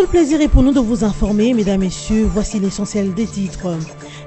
seul plaisir est pour nous de vous informer, mesdames, messieurs, voici l'essentiel des titres.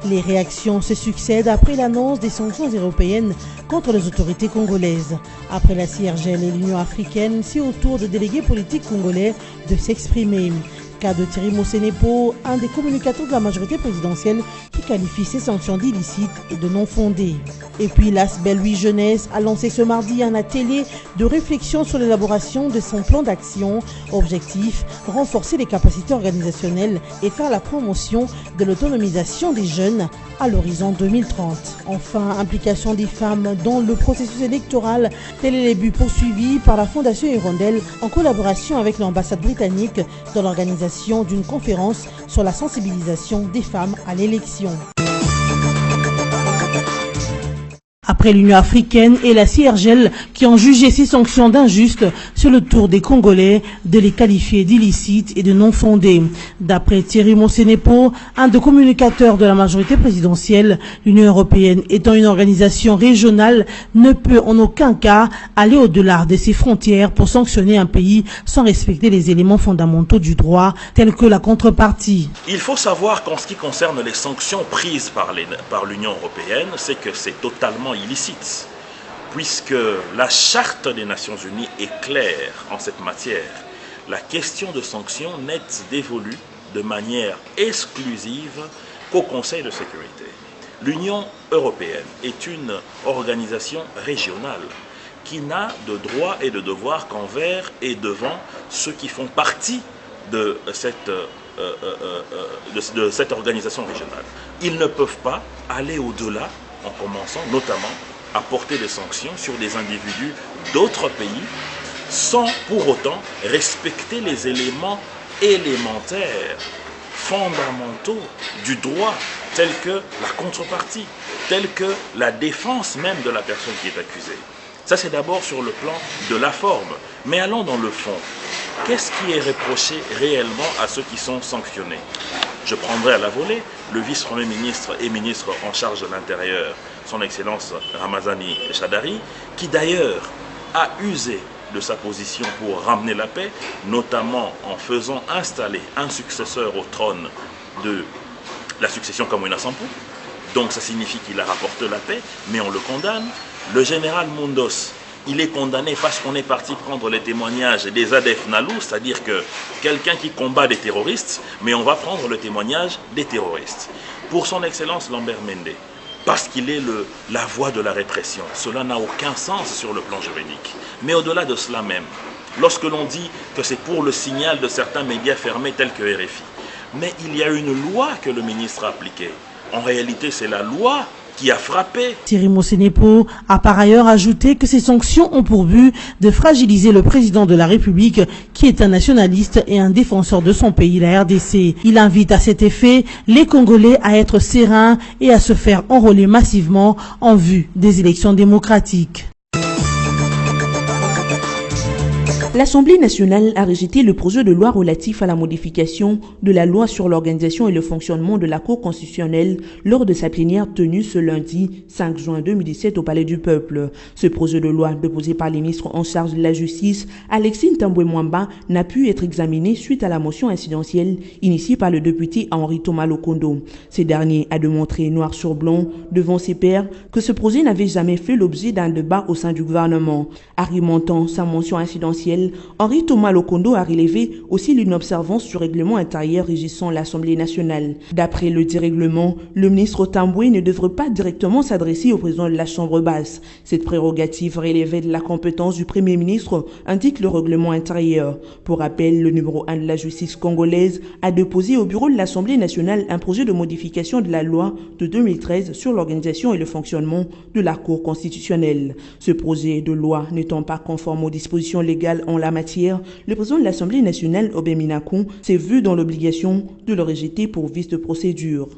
Les réactions se succèdent après l'annonce des sanctions européennes contre les autorités congolaises. Après la CIRGL et l'Union africaine, c'est au tour de délégués politiques congolais de s'exprimer. Cas de Thierry Mosenepo, un des communicateurs de la majorité présidentielle qui qualifie ces sanctions d'illicites et de non fondées. Et puis l'ASBEL Louis Jeunesse a lancé ce mardi un atelier de réflexion sur l'élaboration de son plan d'action. Objectif, renforcer les capacités organisationnelles et faire la promotion de l'autonomisation des jeunes à l'horizon 2030. Enfin, implication des femmes dans le processus électoral, tel est les buts poursuivis par la Fondation Hirondelle en collaboration avec l'ambassade britannique dans l'organisation d'une conférence sur la sensibilisation des femmes à l'élection. Après l'Union africaine et la CIRGL qui ont jugé ces sanctions d'injustes, c'est le tour des Congolais de les qualifier d'illicites et de non fondées. D'après Thierry Mosenepo, un des communicateurs de la majorité présidentielle, l'Union européenne étant une organisation régionale ne peut en aucun cas aller au-delà de ses frontières pour sanctionner un pays sans respecter les éléments fondamentaux du droit tels que la contrepartie. Il faut savoir qu'en ce qui concerne les sanctions prises par l'Union européenne, c'est que c'est totalement illicite, puisque la charte des Nations Unies est claire en cette matière. La question de sanctions n'est dévolue de manière exclusive qu'au Conseil de sécurité. L'Union européenne est une organisation régionale qui n'a de droits et de devoirs qu'envers et devant ceux qui font partie de cette organisation régionale. Ils ne peuvent pas aller au-delà en commençant notamment à porter des sanctions sur des individus d'autres pays sans pour autant respecter les éléments élémentaires, fondamentaux du droit, tels que la contrepartie, tels que la défense même de la personne qui est accusée. Ça, c'est d'abord sur le plan de la forme. Mais allons dans le fond. Qu'est-ce qui est reproché réellement à ceux qui sont sanctionnés? Je prendrai à la volée le vice-premier ministre et ministre en charge de l'Intérieur, son Excellence Ramazani Chadari, qui d'ailleurs a usé de sa position pour ramener la paix, notamment en faisant installer un successeur au trône de la succession Kamwina Sampou. Donc ça signifie qu'il a rapporté la paix, mais on le condamne. Le général Mundos, il est condamné parce qu'on est parti prendre les témoignages des ADF Nalou, c'est-à-dire que quelqu'un qui combat des terroristes, mais on va prendre le témoignage des terroristes. Pour son Excellence Lambert Mende, parce qu'il est la voix de la répression. Cela n'a aucun sens sur le plan juridique. Mais au-delà de cela même, lorsque l'on dit que c'est pour le signal de certains médias fermés tels que RFI, mais il y a une loi que le ministre a appliquée. En réalité, c'est la loi qui a frappé. Thierry Mosenepo a par ailleurs ajouté que ces sanctions ont pour but de fragiliser le président de la République qui est un nationaliste et un défenseur de son pays, la RDC. Il invite à cet effet les Congolais à être sereins et à se faire enrôler massivement en vue des élections démocratiques. L'Assemblée nationale a rejeté le projet de loi relatif à la modification de la loi sur l'organisation et le fonctionnement de la Cour constitutionnelle lors de sa plénière tenue ce lundi 5 juin 2017 au Palais du Peuple. Ce projet de loi déposé par les ministres en charge de la justice, Alexis Ntambwe-Mwamba, n'a pu être examiné suite à la motion incidentielle initiée par le député Henri Thomas Lokondo. Ce dernier a démontré noir sur blanc devant ses pairs que ce projet n'avait jamais fait l'objet d'un débat au sein du gouvernement. Argumentant sa motion incidentielle, Henri Thomas Lokondo a relevé aussi l'inobservance du règlement intérieur régissant l'Assemblée nationale. D'après le dit règlement, le ministre Tambwe ne devrait pas directement s'adresser au président de la Chambre basse. Cette prérogative relevait de la compétence du Premier ministre, indique le règlement intérieur. Pour rappel, le numéro 1 de la justice congolaise a déposé au bureau de l'Assemblée nationale un projet de modification de la loi de 2013 sur l'organisation et le fonctionnement de la Cour constitutionnelle. Ce projet de loi n'étant pas conforme aux dispositions légales en la matière, le président de l'Assemblée nationale, Obé Minakou, s'est vu dans l'obligation de le rejeter pour vice de procédure.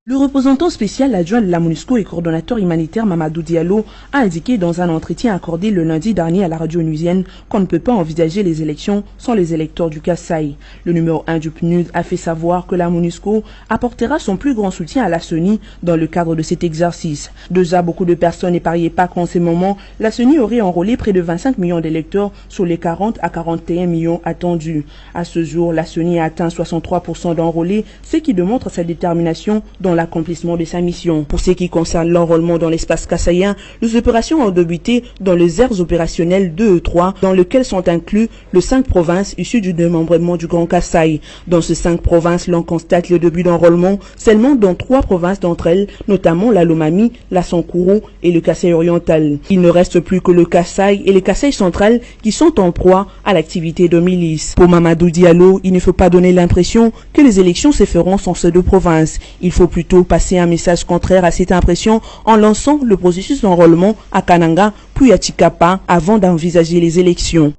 Le représentant spécial adjoint de la MONUSCO et coordonnateur humanitaire Mamadou Diallo a indiqué dans un entretien accordé le lundi dernier à la radio onusienne qu'on ne peut pas envisager les élections sans les électeurs du Kasaï. Le numéro 1 du PNUD a fait savoir que la MONUSCO apportera son plus grand soutien à la CENI dans le cadre de cet exercice. Déjà, beaucoup de personnes ne pariaient pas qu'en ce moment, la CENI aurait enrôlé près de 25 millions d'électeurs sur les 40 à 41 millions attendus. À ce jour, la CENI a atteint 63% d'enrôlés, ce qui démontre sa détermination dans l'accomplissement de sa mission. Pour ce qui concerne l'enrôlement dans l'espace kassaïen, les opérations ont débuté dans les aires opérationnelles 2 et 3, dans lesquelles sont inclus les 5 provinces issues du démembrement du Grand Kasaï. Dans ces 5 provinces, l'on constate le début d'enrôlement seulement dans 3 provinces d'entre elles, notamment la Lomami, la Sankuru et le Kasaï oriental. Il ne reste plus que le Kasaï et le Kasaï central qui sont en proie à l'activité de milices. Pour Mamadou Diallo, il ne faut pas donner l'impression que les élections se feront sans ces 2 provinces. Il faut plutôt passer un message contraire à cette impression en lançant le processus d'enrôlement à Kananga puis à Chikapa avant d'envisager les élections.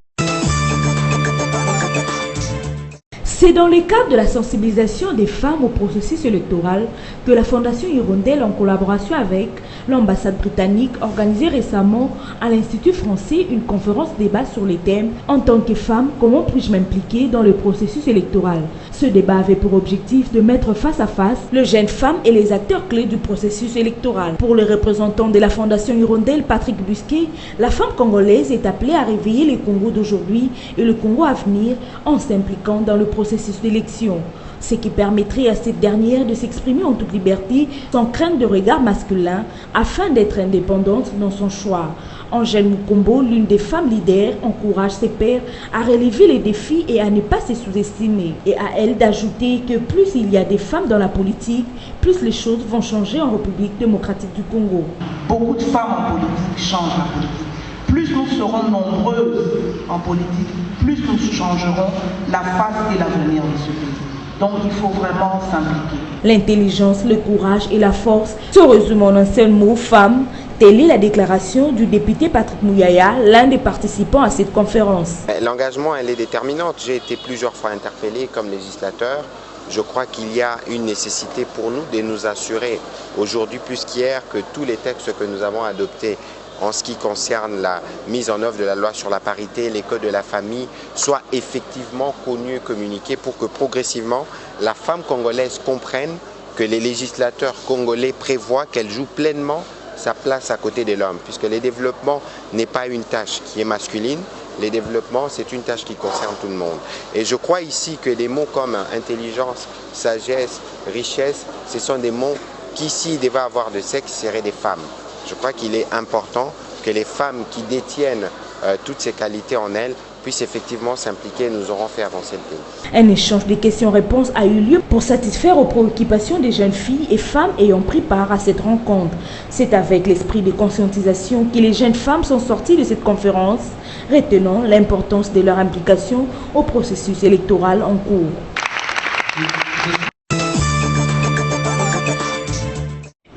C'est dans le cadre de la sensibilisation des femmes au processus électoral que la Fondation Hirondelle, en collaboration avec l'ambassade britannique, a organisé récemment à l'Institut français une conférence débat sur les thèmes « En tant que femme, comment puis-je m'impliquer dans le processus électoral ?» Ce débat avait pour objectif de mettre face à face les jeunes femmes et les acteurs clés du processus électoral. Pour le représentant de la Fondation Hirondelle, Patrick Busquet, la femme congolaise est appelée à réveiller le Congo d'aujourd'hui et le Congo à venir en s'impliquant dans le processus d'élection, ce qui permettrait à cette dernière de s'exprimer en toute liberté sans crainte de regard masculin afin d'être indépendante dans son choix. Angèle Mukombo, l'une des femmes leaders, encourage ses pairs à relever les défis et à ne pas se sous-estimer. Et à elle d'ajouter que plus il y a des femmes dans la politique, plus les choses vont changer en République démocratique du Congo. Beaucoup de femmes en politique changent la politique. Plus nous serons nombreuses en politique, plus nous changerons la face et l'avenir de ce pays. Donc il faut vraiment s'impliquer. L'intelligence, le courage et la force se résument en un seul mot, femme. Telle est la déclaration du député Patrick Mouyaya, l'un des participants à cette conférence. L'engagement, elle est déterminante. J'ai été plusieurs fois interpellé comme législateur. Je crois qu'il y a une nécessité pour nous de nous assurer aujourd'hui plus qu'hier que tous les textes que nous avons adoptés en ce qui concerne la mise en œuvre de la loi sur la parité, les codes de la famille, soient effectivement connus et communiqués pour que progressivement la femme congolaise comprenne que les législateurs congolais prévoient qu'elle joue pleinement sa place à côté de l'homme, puisque le développement n'est pas une tâche qui est masculine, le développement c'est une tâche qui concerne tout le monde. Et je crois ici que des mots comme intelligence, sagesse, richesse, ce sont des mots qui, s'ils devaient avoir de sexe, seraient des femmes. Je crois qu'il est important que les femmes qui détiennent toutes ces qualités en elles puissent effectivement s'impliquer, nous aurons fait avancer le pays. Un échange de questions-réponses a eu lieu pour satisfaire aux préoccupations des jeunes filles et femmes ayant pris part à cette rencontre. C'est avec l'esprit de conscientisation que les jeunes femmes sont sorties de cette conférence, retenant l'importance de leur implication au processus électoral en cours.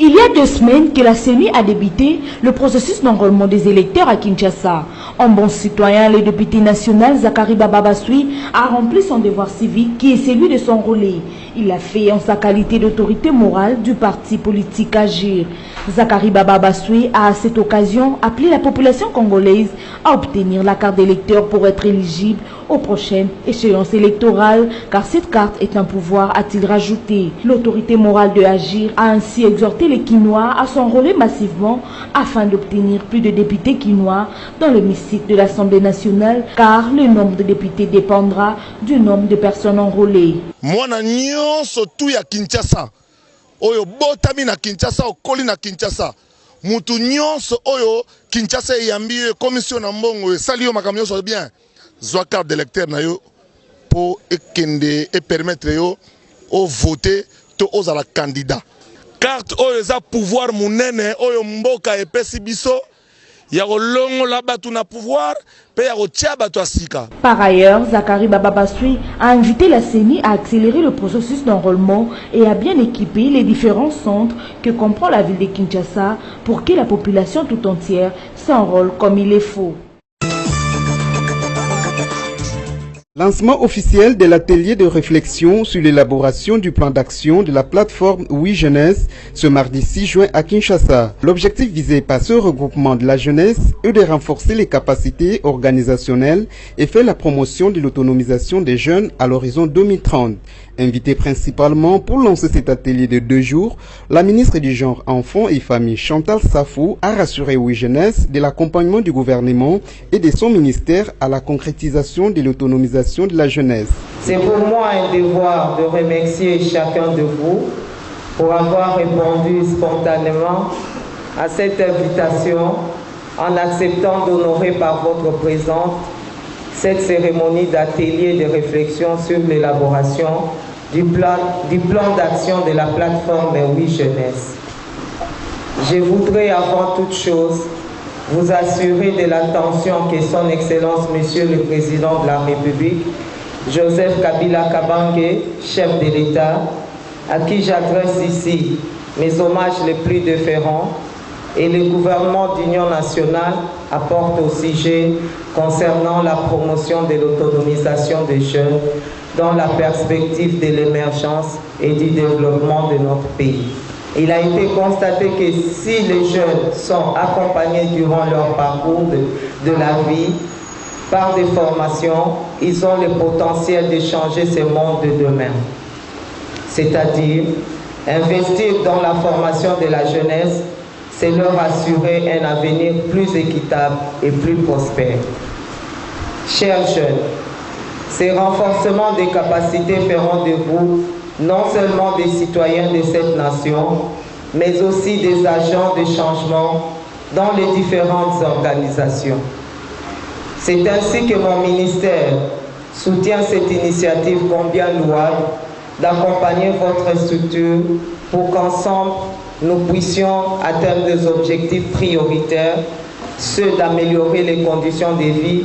Il y a 2 semaines que la CENI a débuté le processus d'enrôlement des électeurs à Kinshasa. En bon citoyen, le député national Zakari Bababasui a rempli son devoir civique qui est celui de s'enrôler. Il l'a fait en sa qualité d'autorité morale du parti politique Agir. Zakari Bababasui a à cette occasion appelé la population congolaise à obtenir la carte d'électeur pour être éligible aux prochaines échéances électorales, car cette carte est un pouvoir, a-t-il rajouté. L'autorité morale de Agir a ainsi exhorté les Quinois à s'enrôler massivement afin d'obtenir plus de députés quinois dans l'hémicycle de l'Assemblée nationale, car le nombre de députés dépendra du nombre de personnes enrôlées. Mwana nyonso tu ya Kinshasa, oyo botami na Kinshasa, okoli na Kinshasa, mutu nyonso oyo Kinshasa yambi commission na mbongo esali yo makambo nyonso bien. Zwa carte d'électeur na yo pour ekende et permettre yo au voter to ozala candidat. Carte oyo za pouvoir munene oyo mboka epesi biso ya kolongo la batu na pouvoir pe ya kotia batu asika. Par ailleurs, Zakari Bababasui a invité la CENI à accélérer le processus d'enrôlement et à bien équiper les différents centres que comprend la ville de Kinshasa pour que la population tout entière s'enrôle comme il est faut. Lancement officiel de l'atelier de réflexion sur l'élaboration du plan d'action de la plateforme Oui Jeunesse ce mardi 6 juin à Kinshasa. L'objectif visé par ce regroupement de la jeunesse est de renforcer les capacités organisationnelles et faire la promotion de l'autonomisation des jeunes à l'horizon 2030. Invité principalement pour lancer cet atelier de 2 jours, la ministre du Genre, Enfants et Familles Chantal Safou a rassuré Oui Jeunesse de l'accompagnement du gouvernement et de son ministère à la concrétisation de l'autonomisation de la jeunesse. C'est pour moi un devoir de remercier chacun de vous pour avoir répondu spontanément à cette invitation en acceptant d'honorer par votre présence cette cérémonie d'atelier de réflexion sur l'élaboration du plan d'action de la plateforme Oui Jeunesse. Je voudrais avant toute chose vous assurer de l'attention que son Excellence Monsieur le Président de la République, Joseph Kabila Kabange, chef de l'État, à qui j'adresse ici mes hommages les plus déférents, et le gouvernement d'Union nationale apporte au sujet concernant la promotion de l'autonomisation des jeunes dans la perspective de l'émergence et du développement de notre pays. Il a été constaté que si les jeunes sont accompagnés durant leur parcours de la vie par des formations, ils ont le potentiel de changer ce monde de demain. C'est-à-dire, investir dans la formation de la jeunesse, c'est leur assurer un avenir plus équitable et plus prospère. Chers jeunes, ces renforcements des capacités feront de vous non seulement des citoyens de cette nation, mais aussi des agents de changement dans les différentes organisations. C'est ainsi que mon ministère soutient cette initiative combien louable d'accompagner votre structure pour qu'ensemble, nous puissions atteindre des objectifs prioritaires, ceux d'améliorer les conditions de vie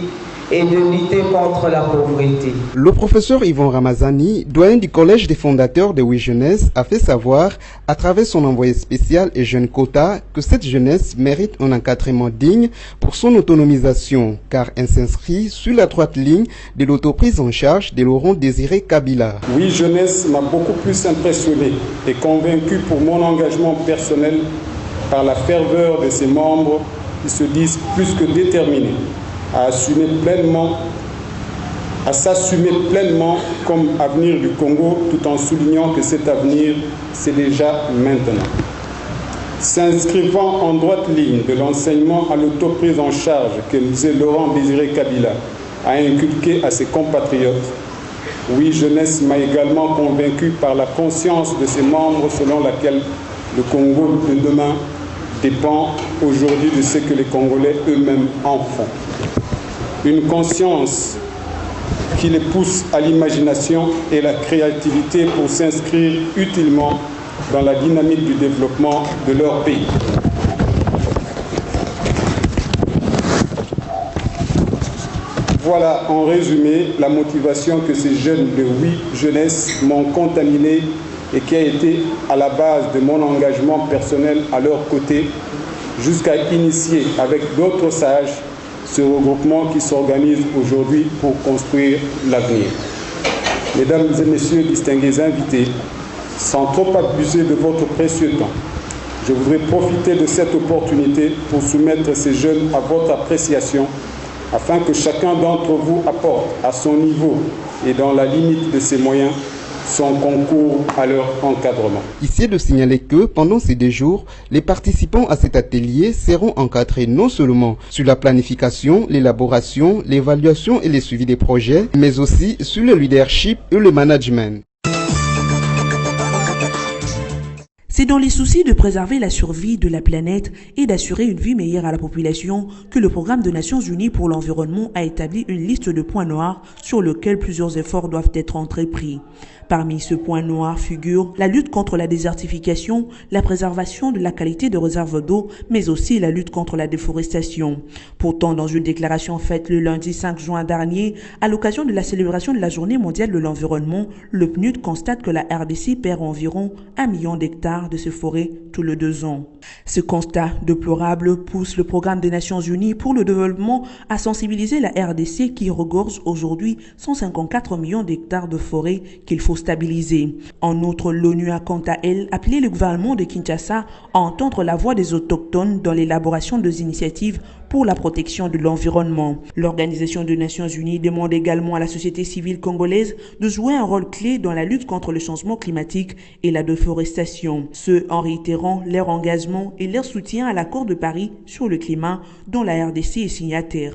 et de lutter contre la pauvreté. Le professeur Yvon Ramazani, doyen du collège des fondateurs de Oui Jeunesse, a fait savoir, à travers son envoyé spécial et jeune quota, que cette jeunesse mérite un encadrement digne pour son autonomisation, car elle s'inscrit sur la droite ligne de l'autoprise en charge de Laurent Désiré Kabila. Oui Jeunesse m'a beaucoup plus impressionné et convaincu pour mon engagement personnel par la ferveur de ses membres qui se disent plus que déterminés à s'assumer pleinement comme avenir du Congo, tout en soulignant que cet avenir, c'est déjà maintenant. S'inscrivant en droite ligne de l'enseignement à l'autoprise en charge que M. Laurent Désiré Kabila a inculqué à ses compatriotes, Oui Jeunesse m'a également convaincu par la conscience de ses membres selon laquelle le Congo de demain dépend aujourd'hui de ce que les Congolais eux-mêmes en font. Une conscience qui les pousse à l'imagination et la créativité pour s'inscrire utilement dans la dynamique du développement de leur pays. Voilà en résumé la motivation que ces jeunes de Oui Jeunesse m'ont contaminé et qui a été à la base de mon engagement personnel à leur côté, jusqu'à initier avec d'autres sages ce regroupement qui s'organise aujourd'hui pour construire l'avenir. Mesdames et messieurs, distingués invités, sans trop abuser de votre précieux temps, je voudrais profiter de cette opportunité pour soumettre ces jeunes à votre appréciation afin que chacun d'entre vous apporte à son niveau et dans la limite de ses moyens son concours à leur encadrement. Ici est de signaler que pendant ces 2 jours, les participants à cet atelier seront encadrés non seulement sur la planification, l'élaboration, l'évaluation et le suivi des projets, mais aussi sur le leadership et le management. C'est dans les soucis de préserver la survie de la planète et d'assurer une vie meilleure à la population que le Programme des Nations Unies pour l'environnement a établi une liste de points noirs sur lesquels plusieurs efforts doivent être entrepris. Parmi ce point noir figure la lutte contre la désertification, la préservation de la qualité de réserves d'eau, mais aussi la lutte contre la déforestation. Pourtant, dans une déclaration faite le lundi 5 juin dernier, à l'occasion de la célébration de la Journée mondiale de l'environnement, le PNUD constate que la RDC perd environ 1 million d'hectares de ses forêts tous les 2 ans. Ce constat déplorable pousse le programme des Nations Unies pour le développement à sensibiliser la RDC qui regorge aujourd'hui 154 millions d'hectares de forêt qu'il faut stabiliser. En outre, l'ONU a quant à elle appelé le gouvernement de Kinshasa à entendre la voix des autochtones dans l'élaboration des initiatives pour la protection de l'environnement. L'Organisation des Nations Unies demande également à la société civile congolaise de jouer un rôle clé dans la lutte contre le changement climatique et la déforestation, ce en réitérant leur engagement et leur soutien à l'accord de Paris sur le climat dont la RDC est signataire.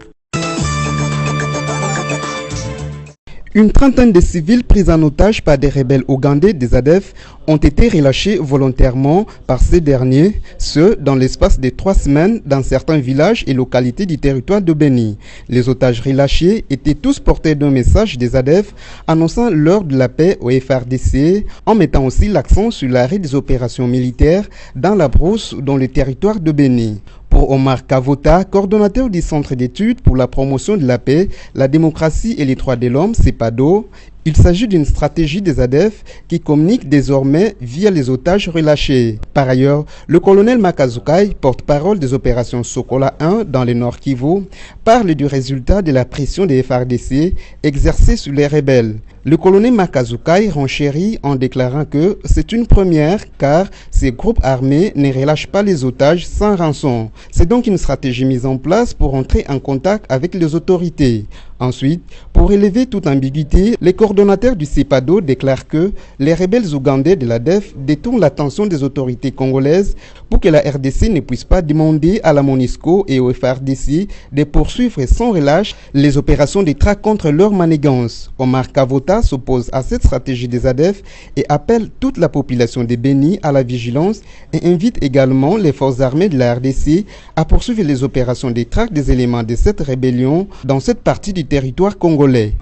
Une trentaine de civils pris en otage par des rebelles ougandais des ADF ont été relâchés volontairement par ces derniers, ce dans l'espace de 3 semaines dans certains villages et localités du territoire de Beni. Les otages relâchés étaient tous portés d'un message des ADF annonçant l'heure de la paix au FARDC, en mettant aussi l'accent sur l'arrêt des opérations militaires dans la brousse dans le territoire de Beni. Pour Omar Kavota, coordonnateur du Centre d'études pour la promotion de la paix, la démocratie et les droits de l'homme, CEPADO, il s'agit d'une stratégie des ADF qui communique désormais via les otages relâchés. Par ailleurs, le colonel Makazukai, porte-parole des opérations Sokola 1 dans le Nord Kivu, parle du résultat de la pression des FARDC exercée sur les rebelles. Le colonel Makazukai renchérit en déclarant que c'est une première car ces groupes armés ne relâchent pas les otages sans rançon. C'est donc une stratégie mise en place pour entrer en contact avec les autorités. Ensuite, pour élever toute ambiguïté, les coordonnateurs du CEPADO déclarent que les rebelles ougandais de l'ADF détournent l'attention des autorités congolaises pour que la RDC ne puisse pas demander à la MONUSCO et au FARDC de poursuivre sans relâche les opérations de traque contre leur manigance. Omar Kavota s'oppose à cette stratégie des ADF et appelle toute la population de Beni à la vigilance et invite également les forces armées de la RDC à poursuivre les opérations de traque des éléments de cette rébellion dans cette partie du territoire congolais.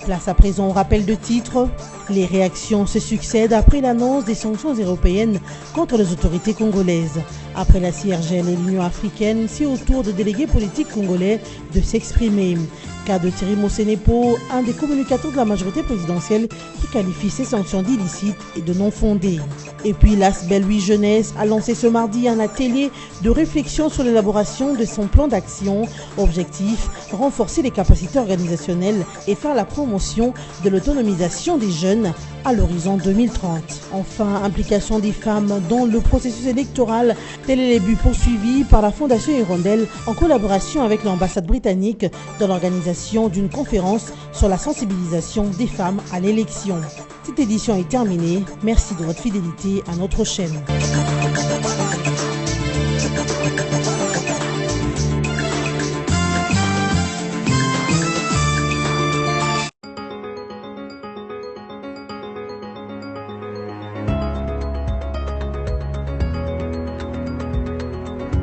Place à présent au rappel de titres. Les réactions se succèdent après l'annonce des sanctions européennes contre les autorités congolaises. Après la CIRGL et l'Union africaine, c'est au tour de délégués politiques congolais de s'exprimer. Cas de Thierry Mosenepo, un des communicateurs de la majorité présidentielle qui qualifie ces sanctions d'illicites et de non fondées. Et puis l'ASBEL Oui Jeunesse a lancé ce mardi un atelier de réflexion sur l'élaboration de son plan d'action. Objectif, renforcer les capacités organisationnelles et faire la promotion de l'autonomisation des jeunes à l'horizon 2030. Enfin, implication des femmes dans le processus électoral, tel est le but poursuivi par la Fondation Hirondelle en collaboration avec l'ambassade britannique dans l'organisation d'une conférence sur la sensibilisation des femmes à l'élection. Cette édition est terminée. Merci de votre fidélité à notre chaîne.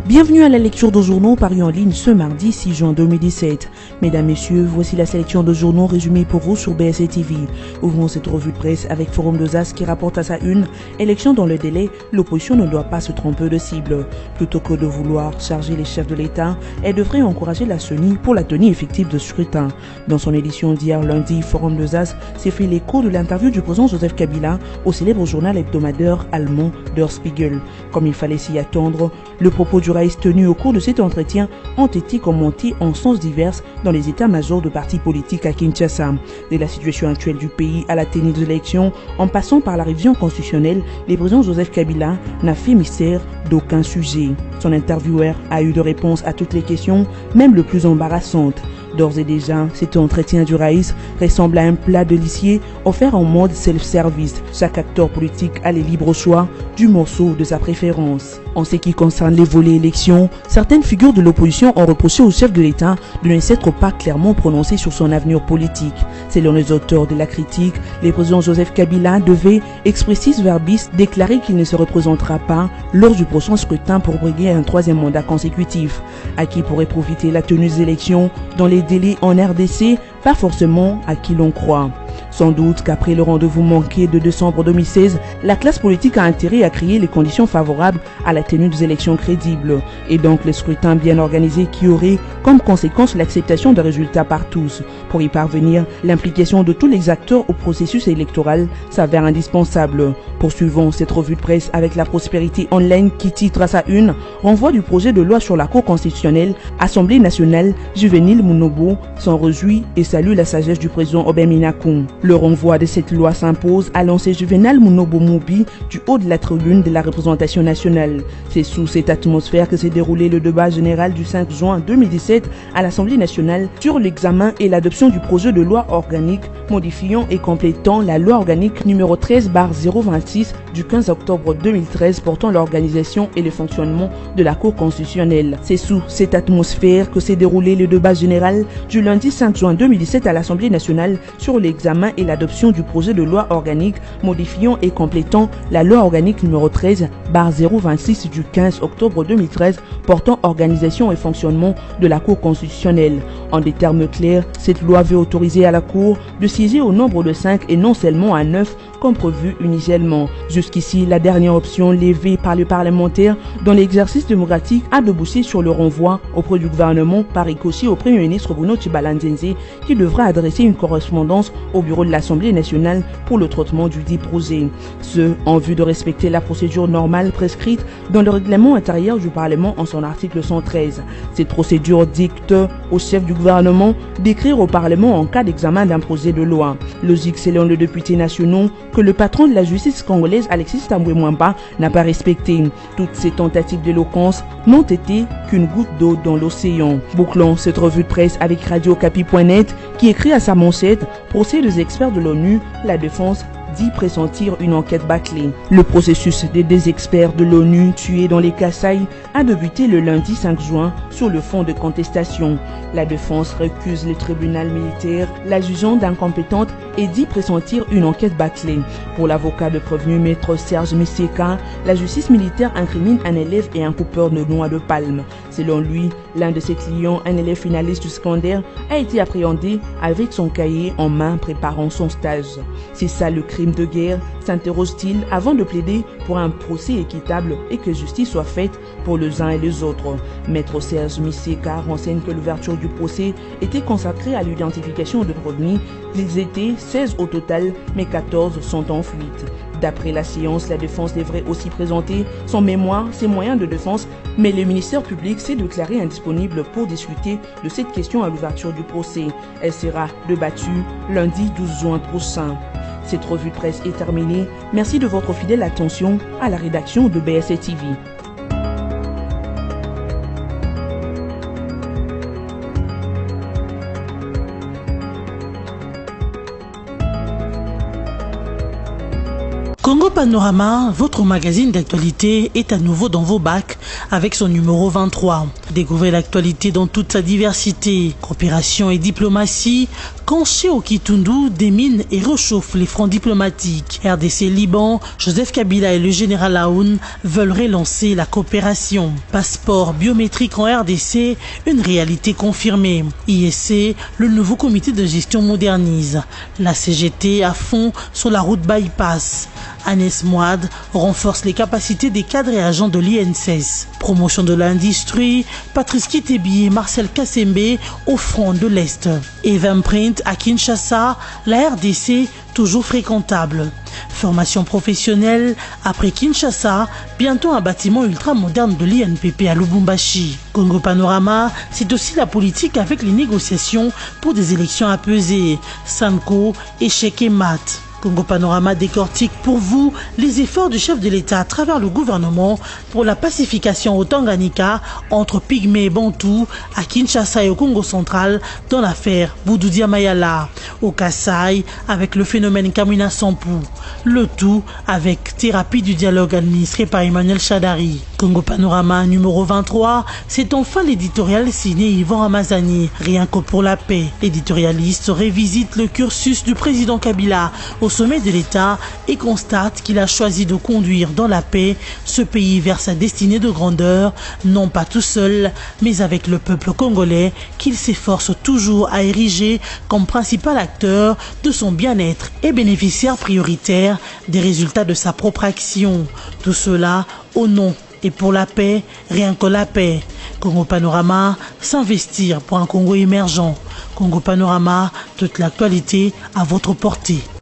Bienvenue à la lecture de journaux parus en ligne ce mardi 6 juin 2017. Mesdames, Messieurs, voici la sélection de journaux résumés pour vous sur BSA TV. Ouvrons cette revue de presse avec Forum de Zas qui rapporte à sa une « Élection dans le délai, l'opposition ne doit pas se tromper de cible ». Plutôt que de vouloir charger les chefs de l'État, elle devrait encourager la CENI pour la tenue effective de scrutin. Dans son édition d'hier lundi, Forum de Zas s'est fait l'écho de l'interview du président Joseph Kabila au célèbre journal hebdomadaire allemand Der Spiegel. Comme il fallait s'y attendre, le propos du tenus au cours de cet entretien ont été commentés en sens divers dans les états-majors de partis politiques à Kinshasa. De la situation actuelle du pays à la tenue des élections, en passant par la révision constitutionnelle, le président Joseph Kabila n'a fait mystère d'aucun sujet. Son intervieweur a eu de réponses à toutes les questions, même les plus embarrassantes. D'ores et déjà, cet entretien du Raïs ressemble à un plat délicieux offert en mode self-service. Chaque acteur politique a le libre choix du morceau de sa préférence. En ce qui concerne les volets élections, certaines figures de l'opposition ont reproché au chef de l'État de ne s'être pas clairement prononcé sur son avenir politique. Selon les auteurs de la critique, le président Joseph Kabila devait, expressis verbis, déclarer qu'il ne se représentera pas lors du prochain scrutin pour briguer un 3e mandat consécutif. À qui pourrait profiter la tenue des élections dans les délais en RDC, pas forcément à qui l'on croit. Sans doute qu'après le rendez-vous manqué de décembre 2016, la classe politique a intérêt à créer les conditions favorables à la tenue des élections crédibles et donc les scrutins bien organisés qui auraient comme conséquence l'acceptation de résultats par tous. Pour y parvenir, l'implication de tous les acteurs au processus électoral s'avère indispensable. Poursuivons cette revue de presse avec la prospérité online qui titre à sa une « Renvoi du projet de loi sur la Cour constitutionnelle, Assemblée nationale, Juvénile Munobo s'en réjouit et salue la sagesse du président Obeng Minakou ». Le renvoi de cette loi s'impose, a lancé Juvénal Munobo Moubi du haut de la tribune de la représentation nationale. C'est sous cette atmosphère que s'est déroulé le débat général du 5 juin 2017 à l'Assemblée nationale sur l'examen et l'adoption du projet de loi organique modifiant et complétant la loi organique numéro 13/026 du 15 octobre 2013 portant l'organisation et le fonctionnement de la Cour constitutionnelle. C'est sous cette atmosphère que s'est déroulé le débat général du lundi 5 juin 2017 à l'Assemblée nationale sur l'examen et l'adoption du projet de loi organique modifiant et complétant la loi organique numéro 13/026 du 15 octobre 2013 portant organisation et fonctionnement de la Cour constitutionnelle. En des termes clairs, cette loi veut autoriser à la Cour de siéger au nombre de 5 et non seulement à 9 comme prévu initialement. Jusqu'ici, la dernière option levée par les parlementaires dans l'exercice démocratique a débouché sur le renvoi auprès du gouvernement par ricochet au Premier ministre Bruno Tshibala-Nzenze qui devra adresser une correspondance au bureau de l'Assemblée nationale pour le traitement du dit projet. Ce, en vue de respecter la procédure normale prescrite dans le règlement intérieur du Parlement en son article 113. Cette procédure dicte au chef du gouvernement d'écrire au Parlement en cas d'examen d'un projet de loi. Logique selon les députés nationaux que le patron de la justice congolaise Alexis Tambwe Mwamba n'a pas respecté. Toutes ces tentatives d'éloquence n'ont été qu'une goutte d'eau dans l'océan. Bouclons cette revue de presse avec radiocapi.net qui écrit à sa manchette « Procès des experts de l'ONU, la défense dit pressentir une enquête bâclée ». Le processus des deux experts de l'ONU tués dans les Kasaï a débuté le lundi 5 juin sur le fond de contestation. La défense récuse le tribunal militaire, la jugeant d'incompétente et dit pressentir une enquête bâclée. Pour l'avocat de prévenu maître Serge Misseka, la justice militaire incrimine un élève et un coupeur de noix de palme. Selon lui, l'un de ses clients, un élève finaliste du secondaire, a été appréhendé avec son cahier en main préparant son stage. C'est ça le crime de guerre, s'interroge-t-il avant de plaider pour un procès équitable et que justice soit faite pour les uns et les autres. Maître Serge Misseka renseigne que l'ouverture du procès était consacrée à l'identification de prévenus. Ils étaient 16 au total, mais 14 sont en fuite. D'après la séance, la défense devrait aussi présenter son mémoire, ses moyens de défense, mais le ministère public s'est déclaré indisponible pour discuter de cette question à l'ouverture du procès. Elle sera débattue lundi 12 juin prochain. Cette revue de presse est terminée. Merci de votre fidèle attention à la rédaction de BSC TV. Congo Panorama, votre magazine d'actualité, est à nouveau dans vos bacs avec son numéro 23. Découvrez l'actualité dans toute sa diversité. Coopération et diplomatie, Kanché au Kitundu démine et réchauffe les fronts diplomatiques. RDC Liban, Joseph Kabila et le général Aoun veulent relancer la coopération. Passeport biométrique en RDC, une réalité confirmée. ISC, le nouveau comité de gestion modernise. La CGT à fond sur la route bypass. Agnès Moad renforce les capacités des cadres et agents de l'INSS. Promotion de l'industrie, Patrice Kitebi et Marcel Kassembe au front de l'Est. Eventprint à Kinshasa, la RDC toujours fréquentable. Formation professionnelle, après Kinshasa, bientôt un bâtiment ultra-moderne de l'INPP à Lubumbashi. Congo Panorama, c'est aussi la politique avec les négociations pour des élections apaisées. Sanko, échec et mat. Congo Panorama décortique pour vous les efforts du chef de l'État à travers le gouvernement pour la pacification au Tanganyika entre Pygmées et Bantous, à Kinshasa et au Congo central dans l'affaire Boudoudia Mayala, au Kasaï avec le phénomène Kamina Sampou, le tout avec thérapie du dialogue administré par Emmanuel Chadari. Congo Panorama numéro 23, c'est enfin l'éditorial signé Yvan Ramazani, Rien que pour la paix. L'éditorialiste révisite le cursus du président Kabila au sommet de l'État et constate qu'il a choisi de conduire dans la paix ce pays vers sa destinée de grandeur, non pas tout seul, mais avec le peuple congolais qu'il s'efforce toujours à ériger comme principal acteur de son bien-être et bénéficiaire prioritaire des résultats de sa propre action. Tout cela au nom et pour la paix, rien que la paix. Congo Panorama, s'investir pour un Congo émergent. Congo Panorama, toute l'actualité à votre portée.